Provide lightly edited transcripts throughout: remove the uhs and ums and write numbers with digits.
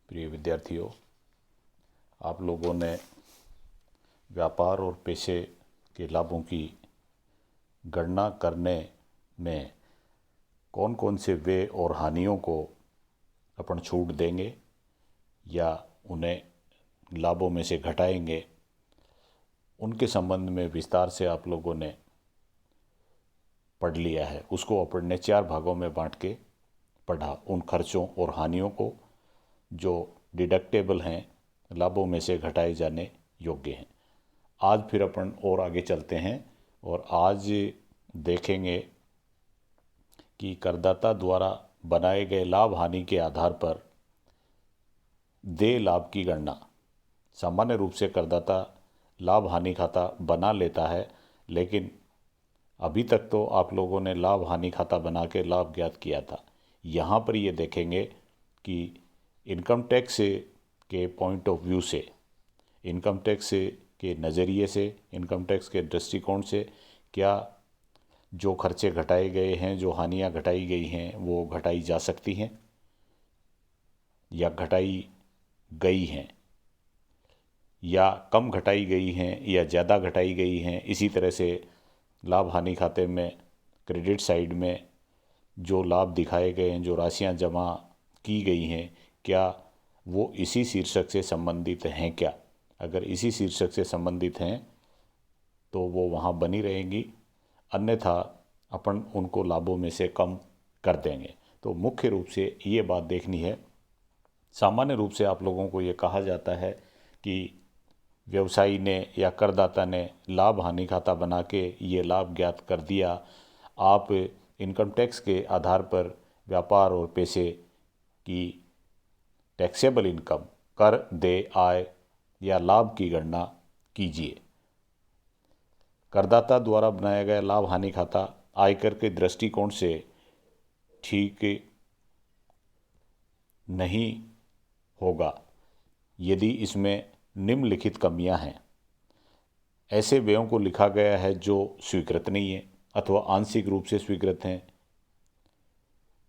प्रिय विद्यार्थियों, आप लोगों ने व्यापार और पेशे के लाभों की गणना करने में कौन कौन से व्यय और हानियों को अपन छूट देंगे या उन्हें लाभों में से घटाएंगे, उनके संबंध में विस्तार से आप लोगों ने पढ़ लिया है। उसको अपन ने 4 भागों में बांट के पढ़ा, उन खर्चों और हानियों को जो डिडक्टेबल हैं, लाभों में से घटाए जाने योग्य हैं। आज फिर अपन और आगे चलते हैं और आज देखेंगे कि करदाता द्वारा बनाए गए लाभ हानि के आधार पर देय लाभ की गणना। सामान्य रूप से करदाता लाभ हानि खाता बना लेता है, लेकिन अभी तक तो आप लोगों ने लाभ हानि खाता बना के लाभ ज्ञात किया था। यहाँ पर ये देखेंगे कि इनकम टैक्स के पॉइंट ऑफ व्यू से, इनकम टैक्स के नज़रिए से, इनकम टैक्स के दृष्टिकोण से क्या जो खर्चे घटाए गए हैं, जो हानियाँ घटाई गई हैं, वो घटाई जा सकती हैं या घटाई गई हैं, या कम घटाई गई हैं या ज़्यादा घटाई गई हैं। इसी तरह से लाभ हानि खाते में क्रेडिट साइड में जो लाभ दिखाए गए हैं, जो राशियां जमा की गई हैं, क्या वो इसी शीर्षक से संबंधित हैं क्या? अगर इसी शीर्षक से संबंधित हैं तो वो वहाँ बनी रहेंगी, अन्यथा अपन उनको लाभों में से कम कर देंगे। तो मुख्य रूप से ये बात देखनी है। सामान्य रूप से आप लोगों को ये कहा जाता है कि व्यवसायी ने या करदाता ने लाभ हानि खाता बना के ये लाभ ज्ञात कर दिया। आप इनकम टैक्स के आधार पर व्यापार और पेशे की टैक्सेबल इनकम, कर देय आय या लाभ की गणना कीजिए। करदाता द्वारा बनाया गया लाभ हानि खाता आयकर के दृष्टिकोण से ठीक नहीं होगा यदि इसमें निम्नलिखित कमियां हैं। ऐसे व्ययों को लिखा गया है जो स्वीकृत नहीं है अथवा आंशिक रूप से स्वीकृत हैं।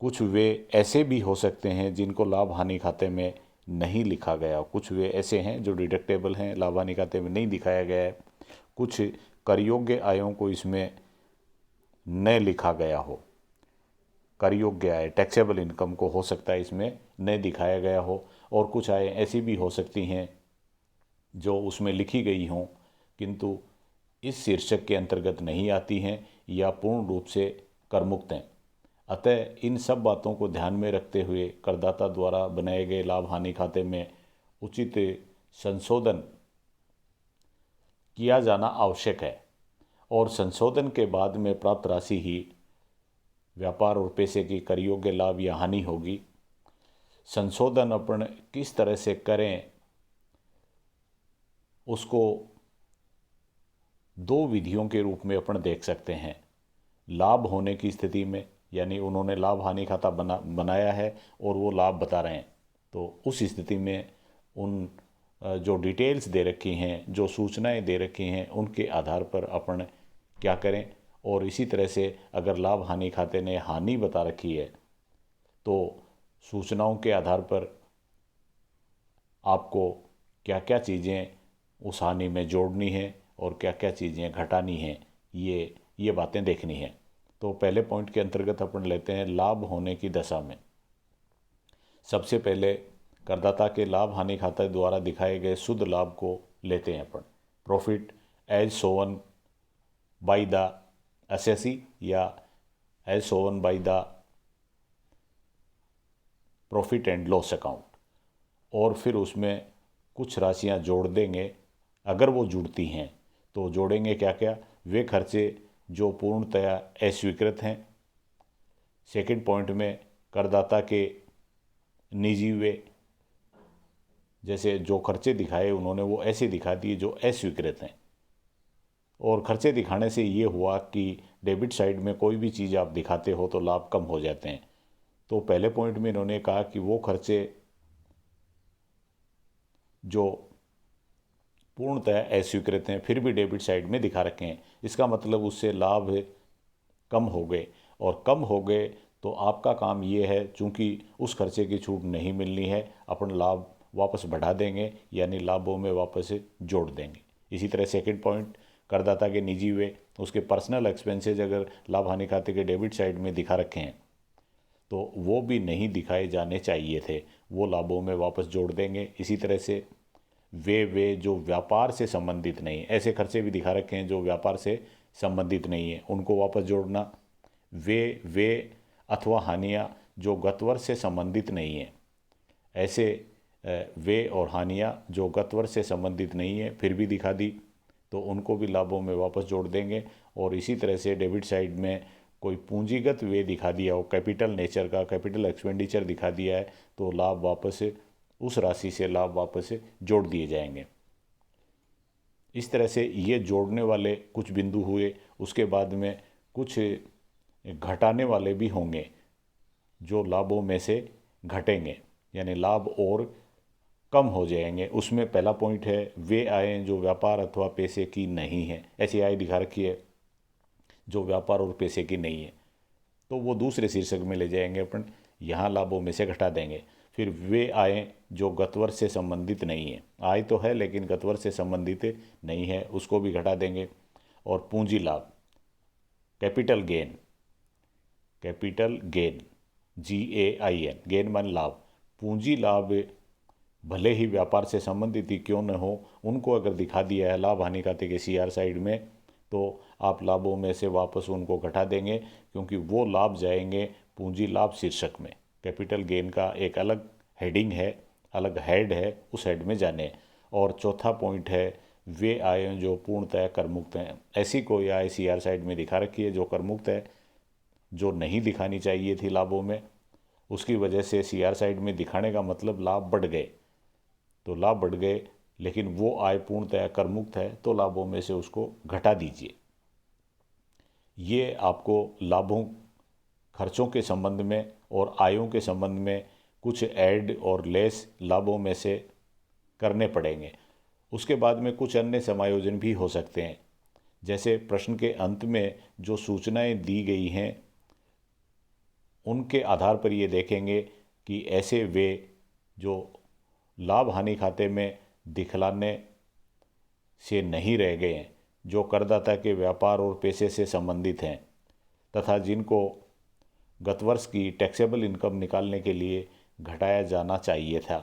कुछ व्यय ऐसे भी हो सकते हैं जिनको लाभ हानि खाते में नहीं लिखा गया। कुछ व्यय ऐसे हैं जो डिडक्टेबल हैं, लाभ हानि खाते में नहीं दिखाया गया है। कुछ कर योग्य आयों को इसमें न लिखा गया हो। कर योग्य आय, टैक्सेबल इनकम को हो सकता है इसमें न दिखाया गया हो। और कुछ आय ऐसी भी हो सकती हैं जो उसमें लिखी गई हों किंतु इस शीर्षक के अंतर्गत नहीं आती हैं या पूर्ण रूप से करमुक्त हैं। अतः इन सब बातों को ध्यान में रखते हुए करदाता द्वारा बनाए गए लाभ हानि खाते में उचित संशोधन किया जाना आवश्यक है और संशोधन के बाद में प्राप्त राशि ही व्यापार और पेशे की कर योग्य लाभ या हानि होगी। संशोधन अपन किस तरह से करें, उसको 2 विधियों के रूप में अपन देख सकते हैं। लाभ होने की स्थिति में, यानी उन्होंने लाभ हानि खाता बनाया है और वो लाभ बता रहे हैं, तो उस स्थिति में उन जो डिटेल्स दे रखी हैं, जो सूचनाएं दे रखी हैं, उनके आधार पर अपन क्या करें। और इसी तरह से अगर लाभ हानि खाते ने हानि बता रखी है तो सूचनाओं के आधार पर आपको क्या क्या चीज़ें उस हानि में जोड़नी है और क्या क्या चीज़ें घटानी हैं, ये बातें देखनी हैं। तो पहले पॉइंट के अंतर्गत अपन लेते हैं लाभ होने की दशा में। सबसे पहले करदाता के लाभ हानि खाते द्वारा दिखाए गए शुद्ध लाभ को लेते हैं अपन। Profit as shown by the SSC या as shown by the profit and loss account. और फिर उसमें कुछ राशियां जोड़ देंगे। अगर वो जुड़ती हैं तो जोड़ेंगे क्या क्या? वे खर्चे जो पूर्णतया अस्वीकृत हैं। सेकंड पॉइंट में करदाता के निजी व्यय, जैसे जो खर्चे दिखाए उन्होंने वो ऐसे दिखा दिए जो अस्वीकृत हैं। और खर्चे दिखाने से ये हुआ कि डेबिट साइड में कोई भी चीज़ आप दिखाते हो तो लाभ कम हो जाते हैं। तो पहले पॉइंट में इन्होंने कहा कि वो खर्चे जो पूर्णतः अस्वीकृत हैं फिर भी डेबिट साइड में दिखा रखे हैं, इसका मतलब उससे लाभ कम हो गए। और कम हो गए तो आपका काम ये है, चूँकि उस खर्चे की छूट नहीं मिलनी है, अपन लाभ वापस बढ़ा देंगे, यानी लाभों में वापस जोड़ देंगे। इसी तरह सेकंड पॉइंट, करदाता के निजी व्यय, उसके पर्सनल एक्सपेंसेज अगर लाभ हानि खाते के डेबिट साइड में दिखा रखे हैं तो वो भी नहीं दिखाए जाने चाहिए थे, वो लाभों में वापस जोड़ देंगे। इसी तरह से वे जो व्यापार से संबंधित नहीं, ऐसे खर्चे भी दिखा रखे हैं जो व्यापार से संबंधित नहीं है, उनको वापस जोड़ना। वे अथवा हानियाँ जो गत वर्ष से संबंधित नहीं है, ऐसे वे और हानियाँ जो गत वर्ष से संबंधित नहीं है फिर भी दिखा दी, तो उनको भी लाभों में वापस जोड़ देंगे। और इसी तरह से डेबिट साइड में कोई पूंजीगत व्यय दिखा दिया हो, कैपिटल नेचर का कैपिटल एक्सपेंडिचर दिखा दिया है, तो लाभ वापस उस राशि से लाभ वापस जोड़ दिए जाएंगे। इस तरह से ये जोड़ने वाले कुछ बिंदु हुए। उसके बाद में कुछ घटाने वाले भी होंगे जो लाभों में से घटेंगे, यानी लाभ और कम हो जाएंगे। उसमें पहला पॉइंट है वे आय जो व्यापार अथवा पैसे की नहीं है। ऐसी आय दिखा रखी है जो व्यापार और पैसे की नहीं है, तो वो दूसरे शीर्षक में ले जाएंगे अपन, यहाँ लाभों में से घटा देंगे। फिर वे आय जो गत वर्ष से संबंधित नहीं है, आय तो है लेकिन गत वर्ष से संबंधित नहीं है, उसको भी घटा देंगे। और पूंजी लाभ, कैपिटल गेन, GAIN, गेन मान लाभ, पूंजी लाभ भले ही व्यापार से संबंधित ही क्यों न हो, उनको अगर दिखा दिया है लाभ हानि खाते के CR साइड में, तो आप लाभों में से वापस उनको घटा देंगे, क्योंकि वो लाभ जाएंगे पूंजी लाभ शीर्षक में। कैपिटल गेन का एक अलग हेडिंग है, अलग हेड है, उस हेड में जाने। और चौथा पॉइंट है वे आय जो पूर्णतः कर मुक्त हैं। ऐसी कोई आय CR साइड में दिखा रखी है जो कर मुक्त है, जो नहीं दिखानी चाहिए थी लाभों में, उसकी वजह से CR साइड में दिखाने का मतलब लाभ बढ़ गए, तो लाभ बढ़ गए लेकिन वो आय पूर्णतः कर मुक्त है, तो लाभों में से उसको घटा दीजिए। ये आपको लाभों खर्चों के संबंध में और आयों के संबंध में कुछ ऐड और लेस लाभों में से करने पड़ेंगे। उसके बाद में कुछ अन्य समायोजन भी हो सकते हैं, जैसे प्रश्न के अंत में जो सूचनाएं दी गई हैं उनके आधार पर ये देखेंगे कि ऐसे वे जो लाभ हानि खाते में दिखलाने से नहीं रह गए हैं, जो करदाता के व्यापार और पैसे से संबंधित हैं तथा जिनको गत वर्ष की टैक्सेबल इनकम निकालने के लिए घटाया जाना चाहिए था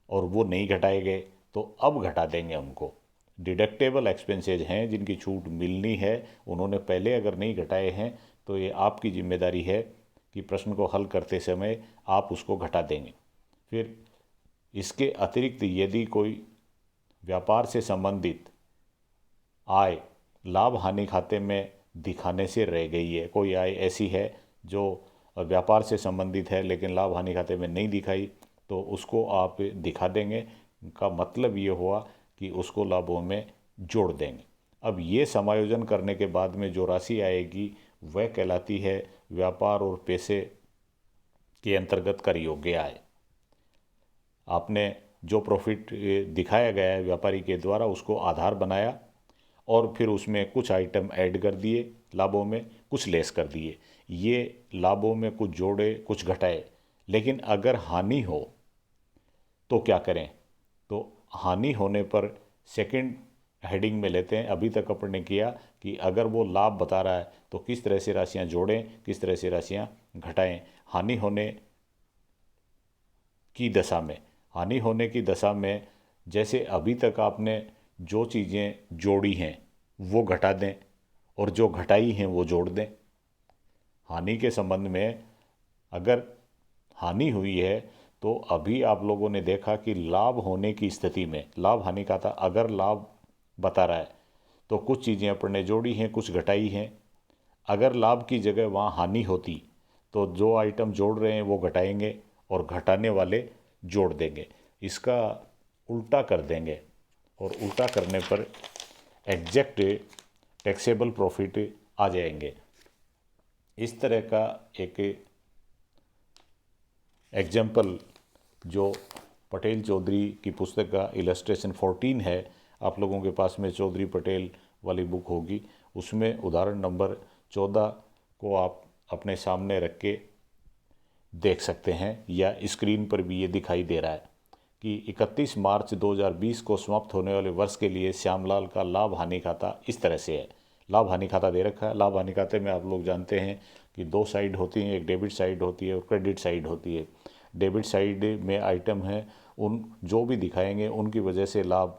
और वो नहीं घटाए गए, तो अब घटा देंगे उनको। डिडक्टेबल एक्सपेंसेज हैं जिनकी छूट मिलनी है, उन्होंने पहले अगर नहीं घटाए हैं तो ये आपकी जिम्मेदारी है कि प्रश्न को हल करते समय आप उसको घटा देंगे। फिर इसके अतिरिक्त यदि कोई व्यापार से संबंधित आय लाभ हानि खाते में दिखाने से रह गई है, कोई आय ऐसी है जो व्यापार से संबंधित है लेकिन लाभ हानि खाते में नहीं दिखाई, तो उसको आप दिखा देंगे। का मतलब ये हुआ कि उसको लाभों में जोड़ देंगे। अब ये समायोजन करने के बाद में जो राशि आएगी वह कहलाती है व्यापार और पैसे के अंतर्गत कर योग्य आय। आपने जो प्रॉफिट दिखाया गया है व्यापारी के द्वारा उसको आधार बनाया और फिर उसमें कुछ आइटम ऐड कर दिए लाभों में, कुछ लेस कर दिए। ये लाभों में कुछ जोड़े कुछ घटाए। लेकिन अगर हानि हो तो क्या करें? तो हानि होने पर सेकंड हेडिंग में लेते हैं। अभी तक अपन ने किया कि अगर वो लाभ बता रहा है तो किस तरह से राशियां जोड़ें, किस तरह से राशियां घटाएं। हानि होने की दशा में जैसे अभी तक आपने जो चीज़ें जोड़ी हैं वो घटा दें और जो घटाई हैं वो जोड़ दें। हानि के संबंध में अगर हानि हुई है तो अभी आप लोगों ने देखा कि लाभ होने की स्थिति में लाभ हानि खाता अगर लाभ बता रहा है तो कुछ चीज़ें अपन ने जोड़ी हैं, कुछ घटाई हैं। अगर लाभ की जगह वहाँ हानि होती तो जो आइटम जोड़ रहे हैं वो घटाएंगे और घटाने वाले जोड़ देंगे। इसका उल्टा कर देंगे और उल्टा करने पर एग्जैक्ट टैक्सेबल प्रॉफिट आ जाएंगे। इस तरह का एक एग्जाम्पल जो पटेल चौधरी की पुस्तक का इलस्ट्रेशन 14 है, आप लोगों के पास में चौधरी पटेल वाली बुक होगी, उसमें उदाहरण नंबर 14 को आप अपने सामने रख के देख सकते हैं या स्क्रीन पर भी ये दिखाई दे रहा है कि 31 मार्च 2020 को समाप्त होने वाले वर्ष के लिए श्यामलाल का लाभ हानि खाता इस तरह से है। लाभ हानि खाता दे रखा है। लाभ हानि खाते में आप लोग जानते हैं कि दो साइड होती हैं, एक डेबिट साइड होती है और क्रेडिट साइड होती है। डेबिट साइड में आइटम है, उन जो भी दिखाएंगे उनकी वजह से लाभ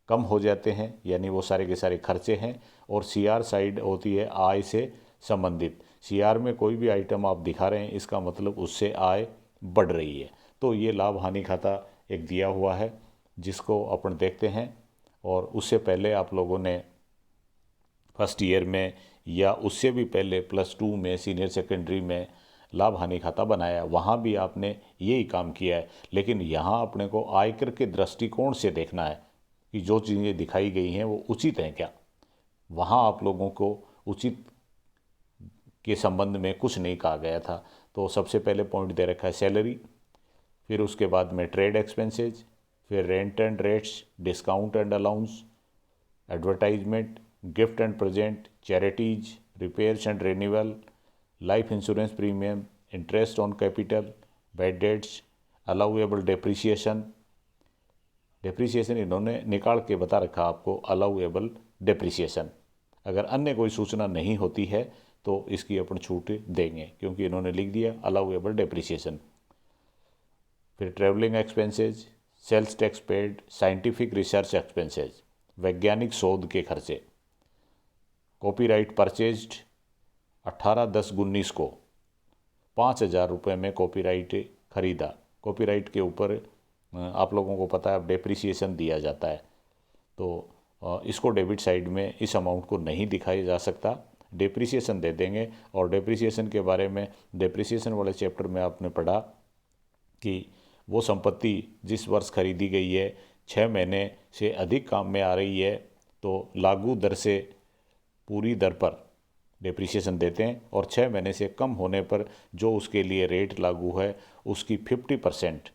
कम हो जाते हैं, यानी वो सारे के सारे खर्चे हैं। और सीआर साइड होती है आय से संबंधित। सीआर में कोई भी आइटम आप दिखा रहे हैं, इसका मतलब उससे आय बढ़ रही है। तो ये लाभ हानि खाता एक दिया हुआ है जिसको अपन देखते हैं। और उससे पहले आप लोगों ने फर्स्ट ईयर में या उससे भी पहले +2 में सीनियर सेकेंडरी में लाभ हानि खाता बनाया, वहाँ भी आपने यही काम किया है। लेकिन यहाँ अपने को आयकर के दृष्टिकोण से देखना है कि जो चीज़ें दिखाई गई हैं वो उचित हैं क्या। वहाँ आप लोगों को उचित के संबंध में कुछ नहीं कहा गया था। तो सबसे पहले पॉइंट दे रखा है सैलरी, फिर उसके बाद में ट्रेड एक्सपेंसेज, फिर rent and rates, discount and allowance, advertisement, gift and present, charities, repairs and renewal, life insurance premium, interest on capital, bad debts, allowable depreciation. Depreciation इन्होंने निकाल के बता रखा आपको, अलाउएबल डेप्रिसिएशन। अगर अन्य कोई सूचना नहीं होती है तो इसकी अपन छूट देंगे, क्योंकि इन्होंने लिख दिया अलाउएबल डेप्रिसिएशन। फिर travelling expenses, sales tax paid, scientific research expenses, वैज्ञानिक शोध के खर्चे, कॉपीराइट परचेज्ड 18/10/19 को 5,000 रुपये में कॉपीराइट खरीदा। कॉपीराइट के ऊपर आप लोगों को पता है अब डेप्रिसिएशन दिया जाता है, तो इसको डेबिट साइड में इस अमाउंट को नहीं दिखाया जा सकता, डेप्रिसिएशन दे देंगे। और डेप्रिसिएशन के बारे में डेप्रिसिएशन वाले चैप्टर में आपने पढ़ा कि वो संपत्ति जिस वर्ष खरीदी गई है 6 महीने से अधिक काम में आ रही है तो लागू दर से पूरी दर पर डेप्रिसिएशन देते हैं, और 6 महीने से कम होने पर जो उसके लिए रेट लागू है उसकी 50%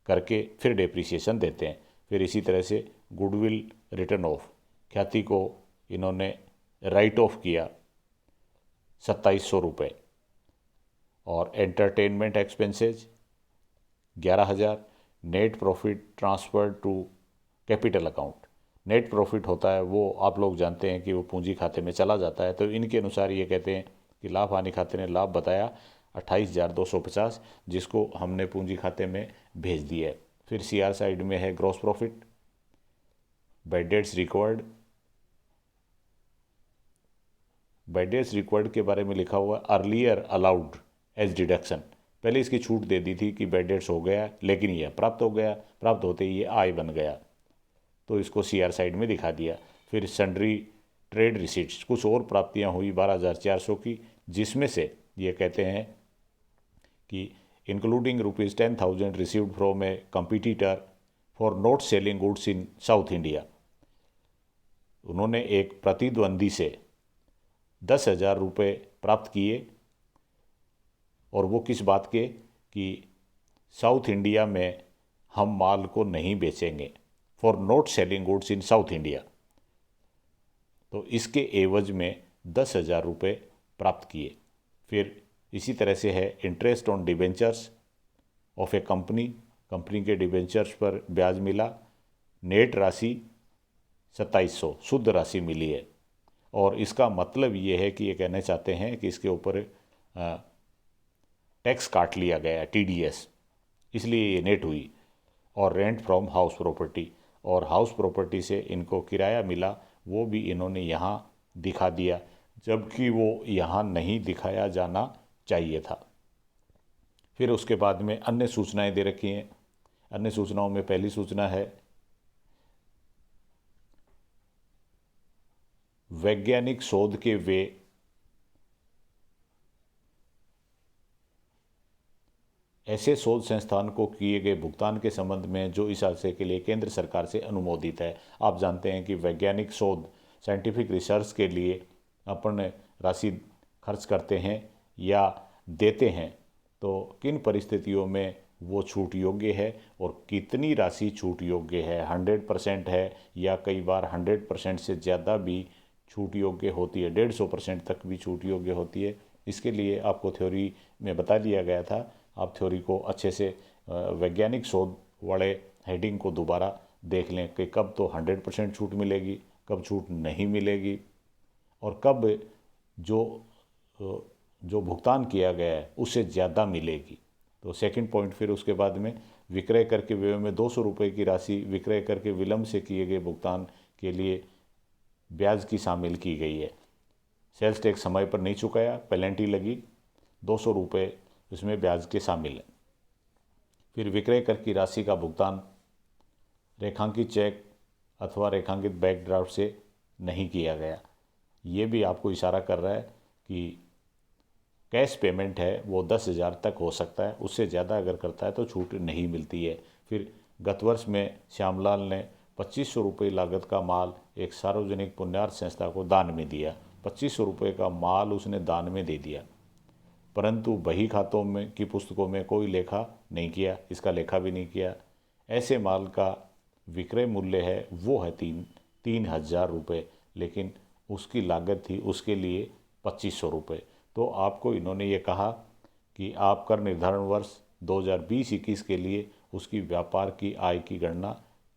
करके फिर डेप्रिसिएशन देते हैं। फिर इसी तरह से गुडविल रिटर्न ऑफ, ख्याति को इन्होंने राइट ऑफ किया 2700 रुपये। और entertainment expenses 11,000। Net profit transfer to capital account, net profit होता है वो आप लोग जानते हैं कि वो पूंजी खाते में चला जाता है। तो इनके अनुसार ये कहते हैं कि लाभ हानि खाते ने लाभ बताया 28,250, जिसको हमने पूंजी खाते में भेज दिया है। फिर सीआर साइड में है gross profit, bad debts recovered. Bad debts recovered के बारे में लिखा हुआ अर्लियर अलाउड एज डिडक्शन, पहले इसकी छूट दे दी थी कि बैड डेट्स हो गया, लेकिन यह प्राप्त हो गया, प्राप्त होते ही ये आय बन गया, तो इसको सीआर साइड में दिखा दिया। फिर सन्ड्री ट्रेड रिसीट्स, कुछ और प्राप्तियां हुई 12,400 की, जिसमें से ये कहते हैं कि including ₹10,000 received from A competitor for not selling goods in south India. उन्होंने एक प्रतिद्वंदी से 10,000 रुपये प्राप्त किए, और वो किस बात के कि साउथ इंडिया में हम माल को नहीं बेचेंगे, for not selling goods in south India. तो इसके एवज में 10,000 रुपये प्राप्त किए। फिर इसी तरह से है interest on debentures of A company, company के डिबेंचर्स पर ब्याज मिला, नेट राशि 2700 शुद्ध राशि मिली है। और इसका मतलब ये है कि ये कहना चाहते हैं कि इसके ऊपर टैक्स काट लिया गया है, टीडीएस, इसलिए ये नेट हुई। और रेंट फ्रॉम हाउस प्रॉपर्टी, और हाउस प्रॉपर्टी से इनको किराया मिला, वो भी इन्होंने यहाँ दिखा दिया, जबकि वो यहाँ नहीं दिखाया जाना चाहिए था। फिर उसके बाद में अन्य सूचनाएं दे रखी हैं। अन्य सूचनाओं में पहली सूचना है वैज्ञानिक शोध के वे ऐसे शोध संस्थान को किए गए भुगतान के संबंध में जो इस आशय के लिए केंद्र सरकार से अनुमोदित है। आप जानते हैं कि वैज्ञानिक शोध, साइंटिफिक रिसर्च के लिए अपन राशि खर्च करते हैं या देते हैं, तो किन परिस्थितियों में वो छूट योग्य है और कितनी राशि छूट योग्य है, 100% है या कई बार 100% से ज़्यादा भी छूट योग्य होती है, 150% तक भी छूट योग्य होती है। इसके लिए आपको थ्योरी में बता दिया गया था। आप थ्योरी को अच्छे से वैज्ञानिक शोध वाले हेडिंग को दोबारा देख लें कि कब तो 100% छूट मिलेगी, कब छूट नहीं मिलेगी, और कब जो जो भुगतान किया गया है उससे ज़्यादा मिलेगी। तो सेकंड पॉइंट फिर उसके बाद में विक्रय कर के व्यय में 200 रुपये की राशि विक्रय करके विलंब से किए गए भुगतान के लिए ब्याज की शामिल की गई है। सेल्स टैक्स समय पर नहीं चुकाया, पेनल्टी लगी, 200 रुपये इसमें ब्याज के शामिल है। फिर विक्रय कर की राशि का भुगतान रेखांकित चेक अथवा रेखांकित बैंक ड्राफ्ट से नहीं किया गया। ये भी आपको इशारा कर रहा है कि कैश पेमेंट है वो 10,000 तक हो सकता है, उससे ज़्यादा अगर करता है तो छूट नहीं मिलती है। फिर गत वर्ष में श्यामलाल ने 2500 रुपये लागत का माल एक सार्वजनिक पुण्यार्थ संस्था को दान में दिया। 2500 रुपये का माल उसने दान में दे दिया, परंतु बही खातों में की पुस्तकों में कोई लेखा नहीं किया, इसका लेखा भी नहीं किया। ऐसे माल का विक्रय मूल्य है वो है 3,000 रुपये, लेकिन उसकी लागत थी उसके लिए 2500 रुपये। तो आपको इन्होंने ये कहा कि आप कर निर्धारण वर्ष 2020-21 के लिए उसकी व्यापार की आय की गणना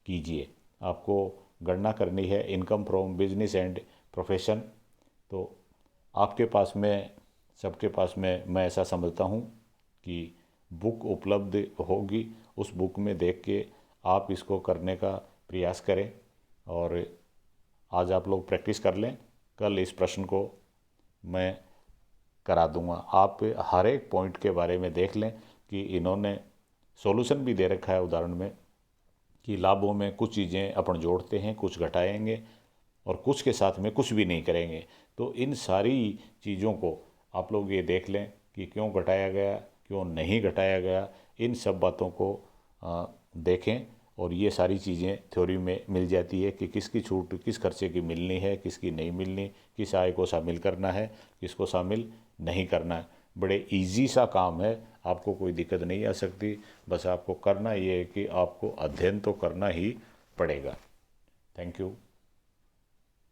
कीजिए। आपको गणना करनी है income from business and profession. तो आपके पास में, सबके पास में, मैं ऐसा समझता हूँ कि बुक उपलब्ध होगी, उस बुक में देख के आप इसको करने का प्रयास करें। और आज आप लोग प्रैक्टिस कर लें, कल इस प्रश्न को मैं करा दूंगा। आप हर एक पॉइंट के बारे में देख लें कि इन्होंने सॉल्यूशन भी दे रखा है उदाहरण में कि लाभों में कुछ चीज़ें अपन जोड़ते हैं, कुछ घटाएंगे और कुछ के साथ में कुछ भी नहीं करेंगे। तो इन सारी चीज़ों को आप लोग ये देख लें कि क्यों घटाया गया, क्यों नहीं घटाया गया, इन सब बातों को देखें। और ये सारी चीज़ें थ्योरी में मिल जाती है कि किसकी छूट किस खर्चे की मिलनी है, किसकी नहीं मिलनी, किस आय को शामिल करना है, किसको शामिल नहीं करना है। बड़े इजी सा काम है, आपको कोई दिक्कत नहीं आ सकती। बस आपको करना ये है कि आपको अध्ययन तो करना ही पड़ेगा। Thank you.